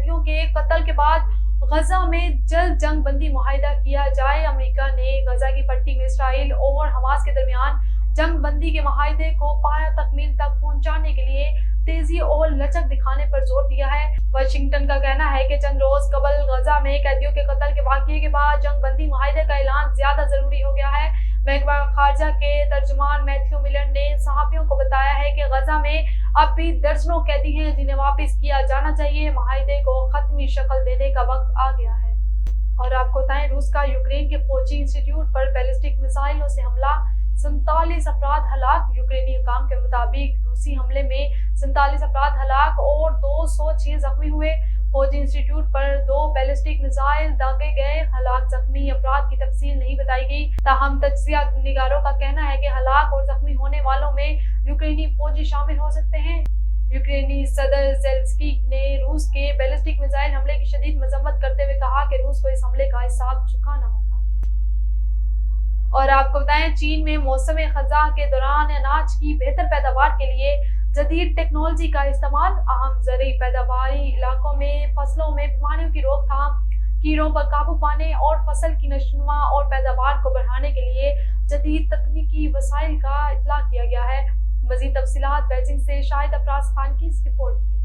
قیدیوں کے قتل کے بعد غزہ میں جلد جنگ بندی معاہدہ کیا جائے۔ امریکہ نے غزہ کی پٹی میں اسرائیل اور حماس کے درمیان جنگ بندی کے معاہدے کو پایہ تکمیل تک پہنچانے کے لیے تیزی اور لچک دکھانے پر زور دیا ہے۔ واشنگٹن کا کہنا ہے کہ چند روز قبل غزہ میں قیدیوں کے قتل کے واقعے کے بعد جنگ بندی معاہدے کا اعلان زیادہ ضروری ہو گیا ہے۔ محکمہ خارجہ کے ترجمان میتھیو ملر نے صحافیوں کو بتایا ہے کہ غزہ میں اب بھی درجنوں قیدی ہیں جنہیں واپس کیا جانا چاہیے۔ معاہدے کو حتمی شکل دینے کا وقت آ گیا ہے۔ اور آپ کو بتائیں، روس کا یوکرین کے فوجی انسٹیٹیوٹ پر بیلسٹک میزائلوں سے حملہ، 47 افراد ہلاک۔ یوکرینی حکام کے مطابق روسی حملے میں 47 افراد ہلاک اور 206 زخمی ہوئے۔ فوجی انسٹیٹیوٹ پر 2 بیلسٹک میزائل داغے گئے۔ ہلاک زخمی افراد کی تفصیل نہیں بتائی گئی، تاہم تجزیہ نگاروں کا کہنا ہے کہ ہلاک اور زخمی ہونے والوں میں یوکرینی فوجی شامل ہو سکتے ہیں۔ یوکرینی صدر زیلنسکی نے روس کے بیلسٹک میزائل حملے کی شدید مذمت کرتے ہوئے کہا کہ روس کو اس حملے کا حساب چکانا ہوگا۔ اور آپ کو بتائیں، چین میں موسم خزاں کے دوران اناج کی بہتر پیداوار کے لیے جدید ٹیکنالوجی کا استعمال، اہم زرعی پیداواری علاقوں میں فصلوں میں بیماریوں کی روک تھام، کیڑوں پر قابو پانے اور فصل کی نشوونما اور پیداوار کو بڑھانے کے لیے جدید تکنیکی وسائل کا اطلاق کیا گیا ہے۔ مزید تفصیلات بیجنگ سے شاہد افراز خان کی اس رپورٹ میں۔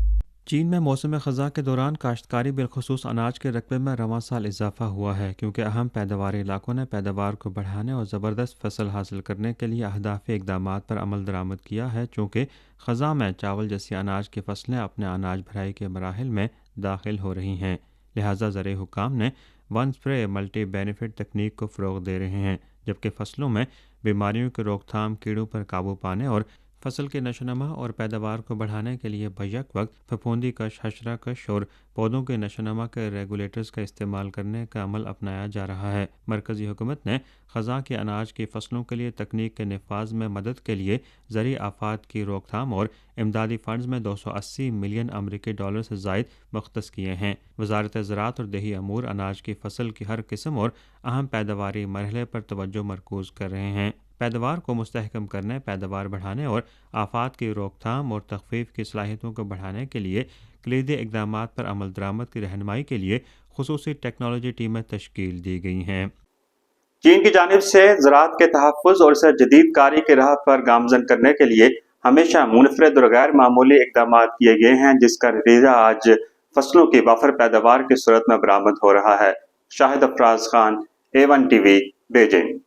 چین میں موسم خزاں کے دوران کاشتکاری بالخصوص اناج کے رقبے میں رواں سال اضافہ ہوا ہے، کیونکہ اہم پیداواری علاقوں نے پیداوار کو بڑھانے اور زبردست فصل حاصل کرنے کے لیے اہدافی اقدامات پر عمل درآمد کیا ہے۔ چونکہ خزاں میں چاول جیسی اناج کی فصلیں اپنے اناج بھرائی کے مراحل میں داخل ہو رہی ہیں، لہٰذا زرعی حکام نے ون اسپرے ملٹی بینیفٹ تکنیک کو فروغ دے رہے ہیں، جبکہ فصلوں میں بیماریوں کی روک تھام، کیڑوں پر قابو پانے اور فصل کی نشوونما اور پیداوار کو بڑھانے کے لیے بیک وقت پھپھوندی کش، حشرہ کش اور پودوں کے نشوونما کے ریگولیٹرز کا استعمال کرنے کا عمل اپنایا جا رہا ہے۔ مرکزی حکومت نے خزاں کی اناج کی فصلوں کے لیے تکنیک کے نفاذ میں مدد کے لیے زرعی آفات کی روک تھام اور امدادی فنڈز میں 280 ملین امریکی ڈالر سے زائد مختص کیے ہیں۔ وزارت زراعت اور دیہی امور اناج کی فصل کی ہر قسم اور اہم پیداواری مرحلے پر توجہ مرکوز کر رہے ہیں۔ پیداوار کو مستحکم کرنے، پیداوار بڑھانے اور آفات کی روک تھام اور تخفیف کی صلاحیتوں کو بڑھانے کے لیے کلیدی اقدامات پر عمل درآمد کی رہنمائی کے لیے خصوصی ٹیکنالوجی ٹیمیں تشکیل دی گئی ہیں۔ چین کی جانب سے زراعت کے تحفظ اور اسے جدید کاری کی راہ پر گامزن کرنے کے لیے ہمیشہ منفرد اور غیر معمولی اقدامات کیے گئے ہیں، جس کا نتیجہ آج فصلوں کی وافر پیداوار کی صورت میں برآمد ہو رہا ہے۔ Shahid Afraz Khan, A1 T V, Beijing.